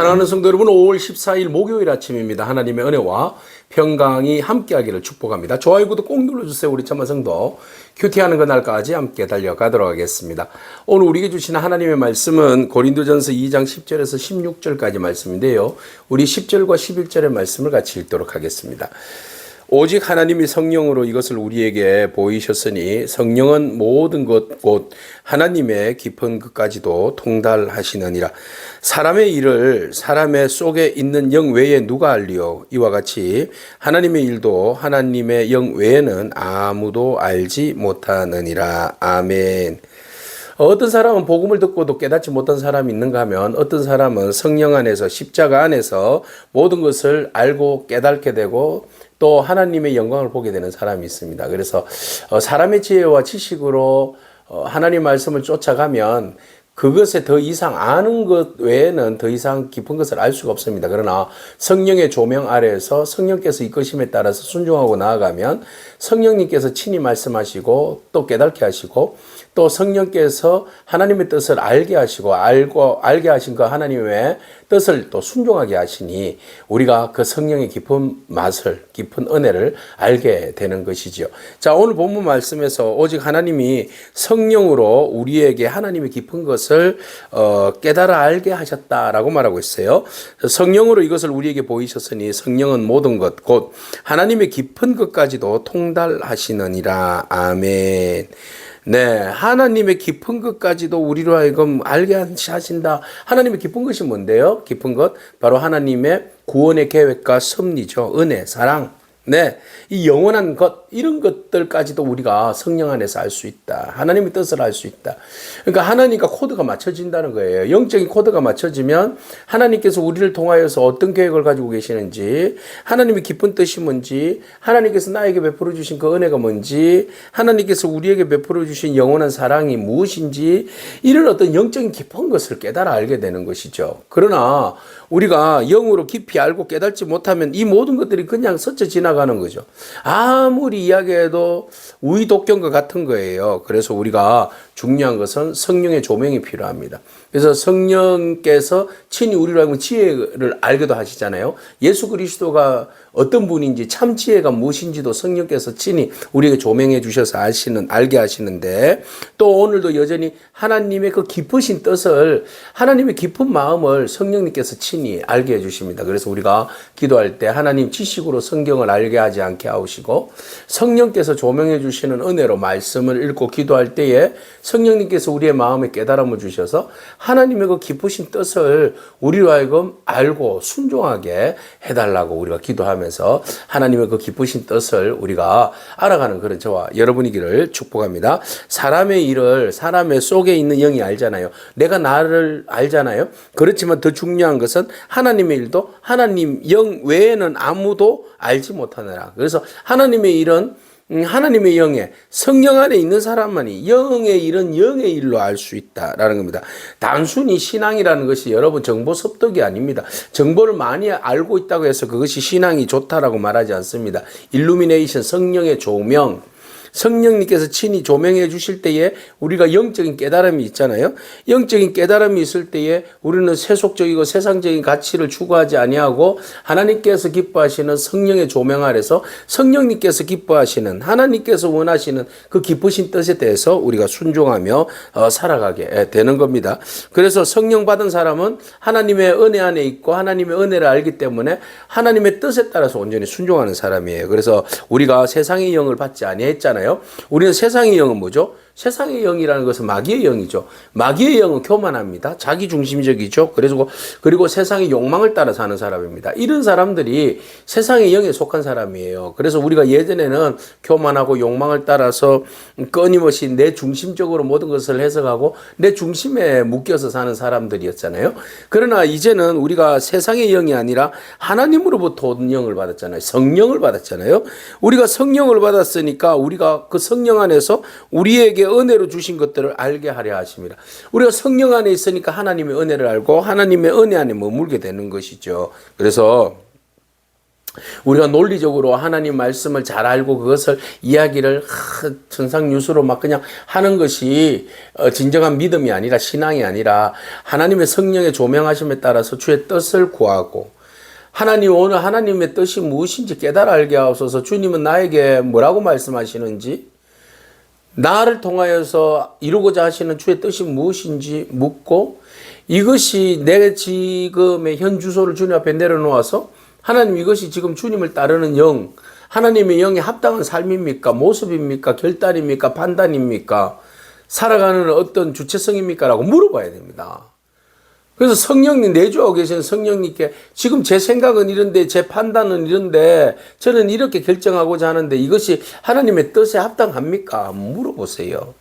사랑하는 성도 여러분, 5월 14일 목요일 아침입니다. 하나님의 은혜와 평강이 함께하기를 축복합니다. 좋아요, 구독 꼭 눌러주세요. 우리 참마 성도 큐티하는 그날까지 함께 달려가도록 하겠습니다. 오늘 우리에게 주시는 하나님의 말씀은 고린도전서 2장 10절에서 16절까지 말씀인데요. 우리 10절과 11절의 말씀을 같이 읽도록 하겠습니다. 오직 하나님이 성령으로 이것을 우리에게 보이셨으니 성령은 모든 것 곧 하나님의 깊은 것까지도 통달하시느니라. 사람의 일을 사람의 속에 있는 영 외에 누가 알리요? 이와 같이 하나님의 일도 하나님의 영 외에는 아무도 알지 못하느니라. 아멘. 어떤 사람은 복음을 듣고도 깨닫지 못한 사람이 있는가 하면 어떤 사람은 성령 안에서 십자가 안에서 모든 것을 알고 깨닫게 되고 또 하나님의 영광을 보게 되는 사람이 있습니다. 그래서 사람의 지혜와 지식으로 하나님 말씀을 쫓아가면 그것에 더 이상 아는 것 외에는 더 이상 깊은 것을 알 수가 없습니다. 그러나 성령의 조명 아래에서 성령께서 이끄심에 따라서 순종하고 나아가면 성령님께서 친히 말씀하시고 또 깨닫게 하시고 또 성령께서 하나님의 뜻을 알게 하시고 알게 하신 그 하나님의 뜻을 또 순종하게 하시니 우리가 그 성령의 깊은 맛을, 깊은 은혜를 알게 되는 것이지요. 자, 오늘 본문 말씀에서 오직 하나님이 성령으로 우리에게 하나님의 깊은 것을 깨달아 알게 하셨다라고 말하고 있어요. 성령으로 이것을 우리에게 보이셨으니 성령은 모든 것 곧 하나님의 깊은 것까지도 통달하시느니라. 아멘. 네, 하나님의 깊은 것까지도 우리로 하여금 알게 하신다. 하나님의 깊은 것이 뭔데요? 깊은 것 바로 하나님의 구원의 계획과 섭리죠. 은혜, 사랑. 네, 이 영원한 것, 이런 것들까지도 우리가 성령 안에서 알 수 있다. 하나님의 뜻을 알 수 있다. 그러니까 하나님과 코드가 맞춰진다는 거예요. 영적인 코드가 맞춰지면 하나님께서 우리를 통하여서 어떤 계획을 가지고 계시는지, 하나님의 깊은 뜻이 뭔지, 하나님께서 나에게 베풀어 주신 그 은혜가 뭔지, 하나님께서 우리에게 베풀어 주신 영원한 사랑이 무엇인지, 이런 어떤 영적인 깊은 것을 깨달아 알게 되는 것이죠. 그러나 우리가 영으로 깊이 알고 깨닫지 못하면 이 모든 것들이 그냥 스쳐 지나가는 거죠. 아무리 이야기해도 우이독경과 같은 거예요. 그래서 우리가 중요한 것은 성령의 조명이 필요합니다. 그래서 성령께서 친히 우리로 하여금 지혜를 알게도 하시잖아요. 예수 그리스도가 어떤 분인지 참 지혜가 무엇인지도 성령께서 친히 우리에게 조명해 주셔서 알게 하시는데 또 오늘도 여전히 하나님의 그 깊으신 뜻을 하나님의 깊은 마음을 성령님께서 친히 알게 해 주십니다. 그래서 우리가 기도할 때 하나님 지식으로 성경을 알게 하지 않게 하시고 성령께서 조명해 주시는 은혜로 말씀을 읽고 기도할 때에 성령님께서 우리의 마음에 깨달음을 주셔서 하나님의 그 깊으신 뜻을 우리로 하여금 알고 순종하게 해달라고 우리가 기도하면서 하나님의 그 깊으신 뜻을 우리가 알아가는 그런 저와 여러분이기를 축복합니다. 사람의 일을 사람의 속에 있는 영이 알잖아요. 내가 나를 알잖아요. 그렇지만 더 중요한 것은 하나님의 일도 하나님 영 외에는 아무도 알지 못하느라. 그래서 하나님의 일은 하나님의 영에 성령 안에 있는 사람만이 영의 일은 영의 일로 알 수 있다라는 겁니다. 단순히 신앙이라는 것이 여러분 정보 습득이 아닙니다. 정보를 많이 알고 있다고 해서 그것이 신앙이 좋다라고 말하지 않습니다. 일루미네이션, 성령의 조명, 성령님께서 친히 조명해 주실 때에 우리가 영적인 깨달음이 있잖아요. 영적인 깨달음이 있을 때에 우리는 세속적이고 세상적인 가치를 추구하지 아니하고 하나님께서 기뻐하시는 성령의 조명 아래서 성령님께서 기뻐하시는 하나님께서 원하시는 그 기쁘신 뜻에 대해서 우리가 순종하며 살아가게 되는 겁니다. 그래서 성령 받은 사람은 하나님의 은혜 안에 있고 하나님의 은혜를 알기 때문에 하나님의 뜻에 따라서 온전히 순종하는 사람이에요. 그래서 우리가 세상의 영을 받지 아니했잖아요. 우리는 세상의 영은 뭐죠? 세상의 영이라는 것은 마귀의 영이죠. 마귀의 영은 교만합니다. 자기중심적이죠. 그리고 세상의 욕망을 따라 사는 사람입니다. 이런 사람들이 세상의 영에 속한 사람이에요. 그래서 우리가 예전에는 교만하고 욕망을 따라서 끊임없이 내 중심적으로 모든 것을 해석하고 내 중심에 묶여서 사는 사람들이었잖아요. 그러나 이제는 우리가 세상의 영이 아니라 하나님으로부터 온 영을 받았잖아요. 성령을 받았잖아요. 우리가 성령을 받았으니까 우리가 그 성령 안에서 우리에게 은혜로 주신 것들을 알게 하려 하십니다. 우리가 성령 안에 있으니까 하나님의 은혜를 알고 하나님의 은혜 안에 머물게 되는 것이죠. 그래서 우리가 논리적으로 하나님 말씀을 잘 알고 그것을 이야기를 천상유수로 막 그냥 하는 것이 진정한 믿음이 아니라 신앙이 아니라 하나님의 성령의 조명하심에 따라서 주의 뜻을 구하고 하나님 오늘 하나님의 뜻이 무엇인지 깨달아 알게 하옵소서. 주님은 나에게 뭐라고 말씀하시는지 나를 통하여서 이루고자 하시는 주의 뜻이 무엇인지 묻고 이것이 내 지금의 현 주소를 주님 앞에 내려놓아서 하나님 이것이 지금 주님을 따르는 영, 하나님의 영에 합당한 삶입니까? 모습입니까? 결단입니까? 판단입니까? 살아가는 어떤 주체성입니까? 라고 물어봐야 됩니다. 그래서 성령님, 내주하고 계시는 성령님께 지금 제 생각은 이런데 제 판단은 이런데 저는 이렇게 결정하고자 하는데 이것이 하나님의 뜻에 합당합니까? 물어보세요.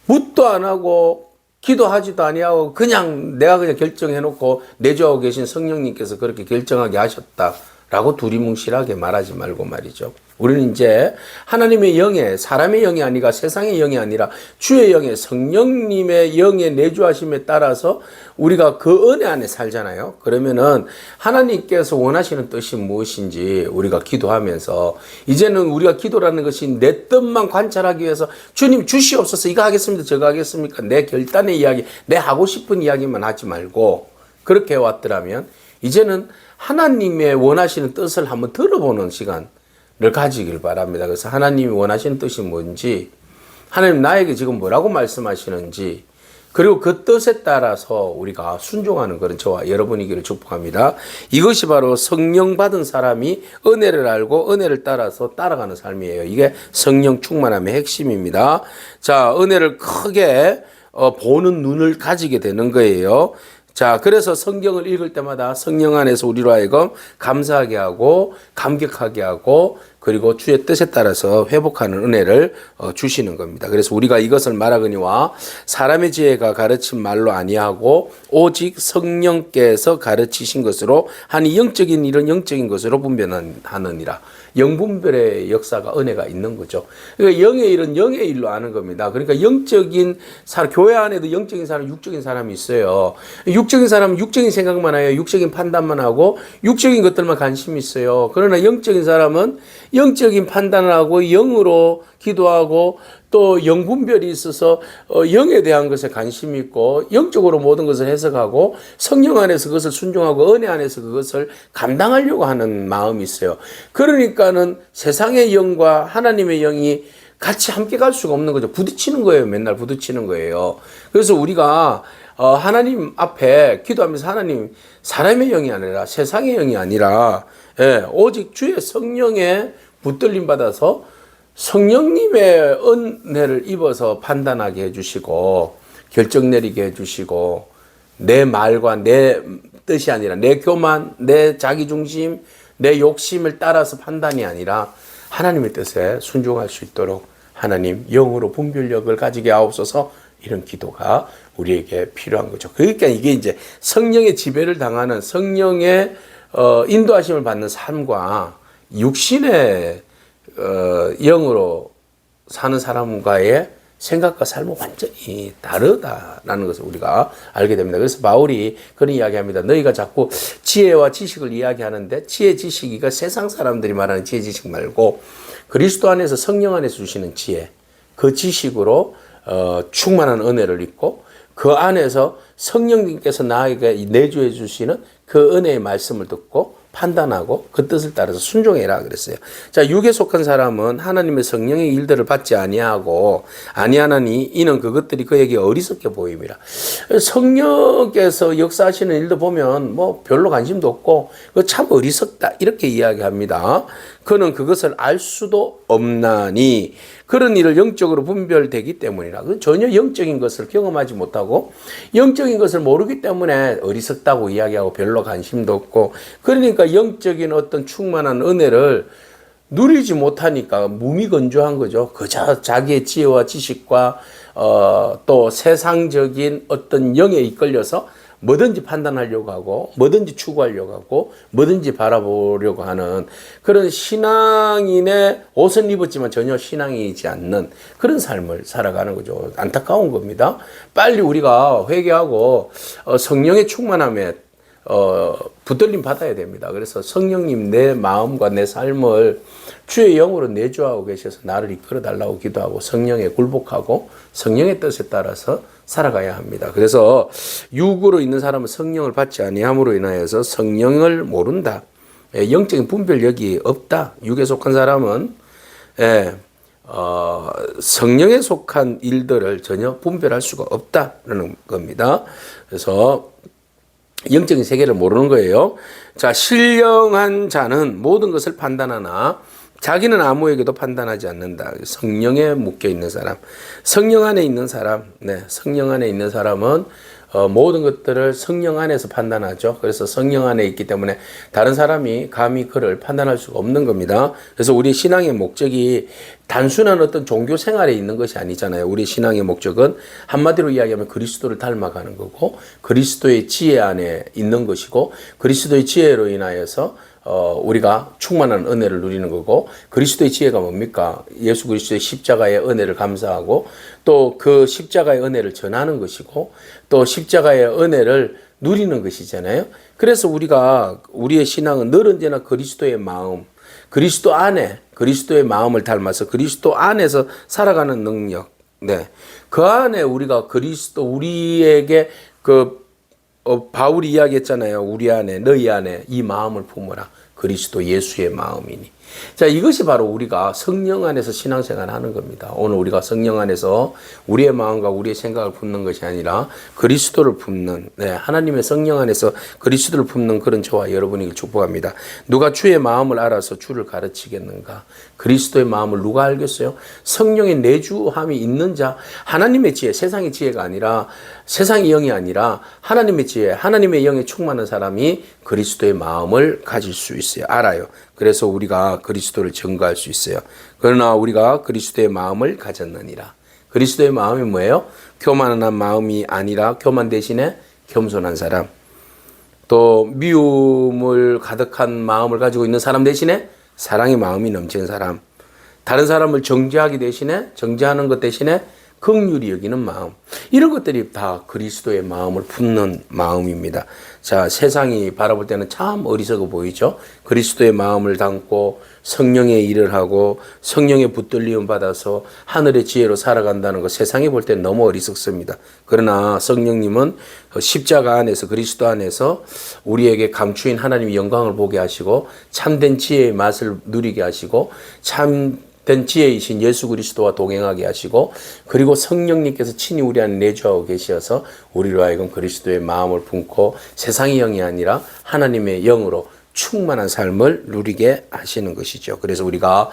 묻도 안 하고 기도하지도 아니하고 그냥 내가 그냥 결정해놓고 내주하고 계신 성령님께서 그렇게 결정하게 하셨다라고 두리뭉실하게 말하지 말고 말이죠. 우리는 이제 하나님의 영에 사람의 영이 아니라 세상의 영이 아니라 주의 영의 성령님의 영의 내주하심에 따라서 우리가 그 은혜 안에 살잖아요. 그러면은 하나님께서 원하시는 뜻이 무엇인지 우리가 기도하면서 이제는 우리가 기도라는 것이 내 뜻만 관찰하기 위해서 주님 주시옵소서 이거 하겠습니다 저거 하겠습니까 내 결단의 이야기 내 하고 싶은 이야기만 하지 말고 그렇게 해왔더라면 이제는 하나님의 원하시는 뜻을 한번 들어보는 시간 를 가지길 바랍니다. 그래서 하나님이 원하시는 뜻이 뭔지, 하나님 나에게 지금 뭐라고 말씀하시는지, 그리고 그 뜻에 따라서 우리가 순종하는 그런 저와 여러분이기를 축복합니다. 이것이 바로 성령 받은 사람이 은혜를 알고 은혜를 따라서 따라가는 삶이에요. 이게 성령 충만함의 핵심입니다. 자, 은혜를 크게 보는 눈을 가지게 되는 거예요. 자, 그래서 성경을 읽을 때마다 성령 안에서 우리로 하여금 감사하게 하고 감격하게 하고 그리고 주의 뜻에 따라서 회복하는 은혜를 주시는 겁니다. 그래서 우리가 이것을 말하거니와 사람의 지혜가 가르친 말로 아니하고 오직 성령께서 가르치신 것으로 하니 영적인 일은 영적인 것으로 분별하느니라. 영분별의 역사가 은혜가 있는 거죠. 그러니까 영의 일은 영의 일로 아는 겁니다. 그러니까 영적인 사람, 교회 안에도 영적인 사람, 육적인 사람이 있어요. 육적인 사람은 육적인 생각만 해요. 육적인 판단만 하고 육적인 것들만 관심이 있어요. 그러나 영적인 사람은 영적인 판단을 하고 영으로 기도하고 또 영분별이 있어서 영에 대한 것에 관심이 있고 영적으로 모든 것을 해석하고 성령 안에서 그것을 순종하고 은혜 안에서 그것을 감당하려고 하는 마음이 있어요. 그러니까는 세상의 영과 하나님의 영이 같이 함께 갈 수가 없는 거죠. 부딪히는 거예요. 맨날 부딪히는 거예요. 그래서 우리가 하나님 앞에 기도하면서 하나님 사람의 영이 아니라 세상의 영이 아니라 오직 주의 성령의 붙들림 받아서 성령님의 은혜를 입어서 판단하게 해주시고 결정 내리게 해주시고 내 말과 내 뜻이 아니라 내 교만, 내 자기중심, 내 욕심을 따라서 판단이 아니라 하나님의 뜻에 순종할 수 있도록 하나님 영으로 분별력을 가지게 하옵소서. 이런 기도가 우리에게 필요한 거죠. 그러니까 이게 이제 성령의 지배를 당하는 성령의 인도하심을 받는 삶과 육신의 영으로 사는 사람과의 생각과 삶은 완전히 다르다라는 것을 우리가 알게 됩니다. 그래서 바울이 그런 이야기합니다. 너희가 자꾸 지혜와 지식을 이야기하는데 지혜 지식이가 세상 사람들이 말하는 지혜 지식 말고 그리스도 안에서 성령 안에서 주시는 지혜 그 지식으로 충만한 은혜를 입고 그 안에서 성령님께서 나에게 내주해 주시는 그 은혜의 말씀을 듣고 판단하고 그 뜻을 따라서 순종해라 그랬어요. 자, 육에 속한 사람은 하나님의 성령의 일들을 받지 아니하나니 이는 그것들이 그에게 어리석게 보임이라. 성령께서 역사하시는 일도 보면 뭐 별로 관심도 없고 참 어리석다 이렇게 이야기합니다. 그는 그것을 알 수도 없나니 그런 일을 영적으로 분별되기 때문이라. 전혀 영적인 것을 경험하지 못하고 영적인 것을 모르기 때문에 어리석다고 이야기하고 별로 관심도 없고 그러니까 영적인 어떤 충만한 은혜를 누리지 못하니까 무미건조한 거죠. 그저 자기의 지혜와 지식과 또 세상적인 어떤 영에 이끌려서 뭐든지 판단하려고 하고 뭐든지 추구하려고 하고 뭐든지 바라보려고 하는 그런 신앙인의 옷은 입었지만 전혀 신앙이지 않는 그런 삶을 살아가는 거죠. 안타까운 겁니다. 빨리 우리가 회개하고 성령의 충만함에 붙들림 받아야 됩니다. 그래서 성령님 내 마음과 내 삶을 주의 영으로 내주하고 계셔서 나를 이끌어 달라고 기도하고 성령에 굴복하고 성령의 뜻에 따라서 살아가야 합니다. 그래서 육으로 있는 사람은 성령을 받지 아니함으로 인하여서 성령을 모른다. 영적인 분별력이 없다. 육에 속한 사람은 성령에 속한 일들을 전혀 분별할 수가 없다라는 겁니다. 그래서 영적인 세계를 모르는 거예요. 자, 신령한 자는 모든 것을 판단하나 자기는 아무에게도 판단하지 않는다. 성령에 묶여 있는 사람, 성령 안에 있는 사람, 성령 안에 있는 사람은 모든 것들을 성령 안에서 판단하죠. 그래서 성령 안에 있기 때문에 다른 사람이 감히 그를 판단할 수가 없는 겁니다. 그래서 우리 신앙의 목적이 단순한 어떤 종교 생활에 있는 것이 아니잖아요. 우리 신앙의 목적은 한마디로 이야기하면 그리스도를 닮아가는 거고 그리스도의 지혜 안에 있는 것이고 그리스도의 지혜로 인하여서 우리가 충만한 은혜를 누리는 거고 그리스도의 지혜가 뭡니까? 예수 그리스도의 십자가의 은혜를 감사하고 또 그 십자가의 은혜를 전하는 것이고 또 십자가의 은혜를 누리는 것이잖아요. 그래서 우리의 신앙은 늘 언제나 그리스도의 마음, 그리스도 안에 그리스도의 마음을 닮아서 그리스도 안에서 살아가는 능력. 그 안에 우리가 우리에게 바울이 이야기했잖아요. 우리 안에 너희 안에 이 마음을 품어라. 그리스도 예수의 마음이니. 자, 이것이 바로 우리가 성령 안에서 신앙생활을 하는 겁니다. 오늘 우리가 성령 안에서 우리의 마음과 우리의 생각을 품는 것이 아니라 그리스도를 품는, 하나님의 성령 안에서 그리스도를 품는 그런 저와 여러분에게 축복합니다. 누가 주의 마음을 알아서 주를 가르치겠는가? 그리스도의 마음을 누가 알겠어요? 성령의 내주함이 있는 자, 하나님의 지혜, 세상의 지혜가 아니라 세상의 영이 아니라 하나님의 지혜, 하나님의 영에 충만한 사람이 그리스도의 마음을 가질 수 있어요. 알아요. 그래서 우리가 그리스도를 증거할 수 있어요. 그러나 우리가 그리스도의 마음을 가졌느니라. 그리스도의 마음이 뭐예요? 교만한 마음이 아니라 교만 대신에 겸손한 사람. 또 미움을 가득한 마음을 가지고 있는 사람 대신에 사랑의 마음이 넘치는 사람. 다른 사람을 정죄하기 대신에 정죄하는 것 대신에 긍휼히 여기는 마음. 이런 것들이 다 그리스도의 마음을 품는 마음입니다. 자, 세상이 바라볼 때는 참 어리석어 보이죠. 그리스도의 마음을 담고 성령의 일을 하고 성령의 붙들림 받아서 하늘의 지혜로 살아간다는 것 세상이 볼 때는 너무 어리석습니다. 그러나 성령님은 십자가 안에서 그리스도 안에서 우리에게 감추인 하나님의 영광을 보게 하시고 참된 지혜의 맛을 누리게 하시고 참된 지혜이신 예수 그리스도와 동행하게 하시고 그리고 성령님께서 친히 우리 안에 내주하고 계셔서 우리로 하여금 그리스도의 마음을 품고 세상의 영이 아니라 하나님의 영으로 충만한 삶을 누리게 하시는 것이죠. 그래서 우리가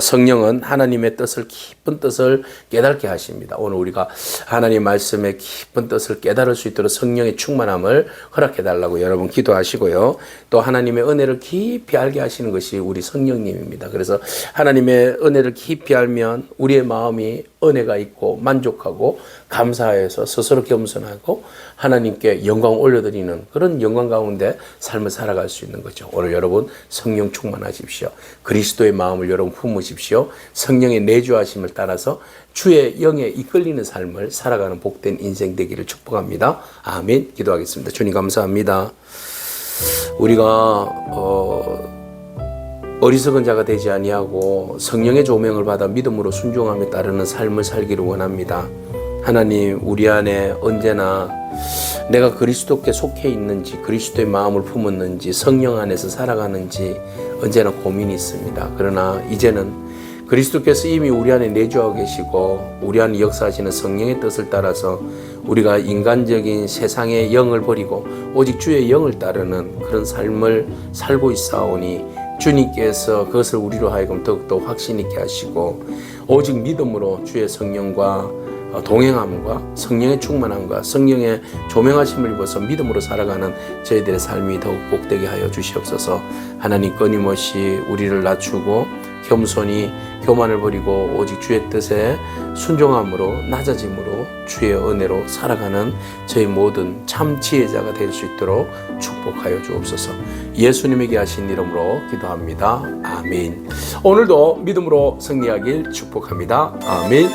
성령은 하나님의 뜻을 깊은 뜻을 깨닫게 하십니다. 오늘 우리가 하나님 말씀의 깊은 뜻을 깨달을 수 있도록 성령의 충만함을 허락해 달라고 여러분 기도하시고요. 또 하나님의 은혜를 깊이 알게 하시는 것이 우리 성령님입니다. 그래서 하나님의 은혜를 깊이 알면 우리의 마음이 은혜가 있고 만족하고 감사해서 스스로 겸손하고 하나님께 영광 올려드리는 그런 영광 가운데 삶을 살아갈 수 있는 거죠. 오늘 여러분 성령 충만하십시오. 그리스도의 마음을 여러분 품으십시오. 성령의 내주하심을 따라서 주의 영에 이끌리는 삶을 살아가는 복된 인생 되기를 축복합니다. 아멘. 기도하겠습니다. 주님 감사합니다. 우리가 어리석은 자가 되지 아니하고 성령의 조명을 받아 믿음으로 순종하며 따르는 삶을 살기를 원합니다. 하나님, 우리 안에 언제나 내가 그리스도께 속해 있는지 그리스도의 마음을 품었는지 성령 안에서 살아가는지 언제나 고민이 있습니다. 그러나 이제는 그리스도께서 이미 우리 안에 내주하고 계시고 우리 안에 역사하시는 성령의 뜻을 따라서 우리가 인간적인 세상의 영을 버리고 오직 주의 영을 따르는 그런 삶을 살고 있사오니 주님께서 그것을 우리로 하여금 더욱더 확신 있게 하시고 오직 믿음으로 주의 성령과 동행함과 성령의 충만함과 성령의 조명하심을 입어서 믿음으로 살아가는 저희들의 삶이 더욱 복되게 하여 주시옵소서. 하나님 끊임없이 우리를 낮추고 겸손히 교만을 버리고 오직 주의 뜻에 순종함으로 낮아짐으로 주의 은혜로 살아가는 저희 모든 참 지혜자가 될 수 있도록 축복하여 주옵소서. 예수님에게 하신 이름으로 기도합니다. 아멘. 오늘도 믿음으로 승리하길 축복합니다. 아멘.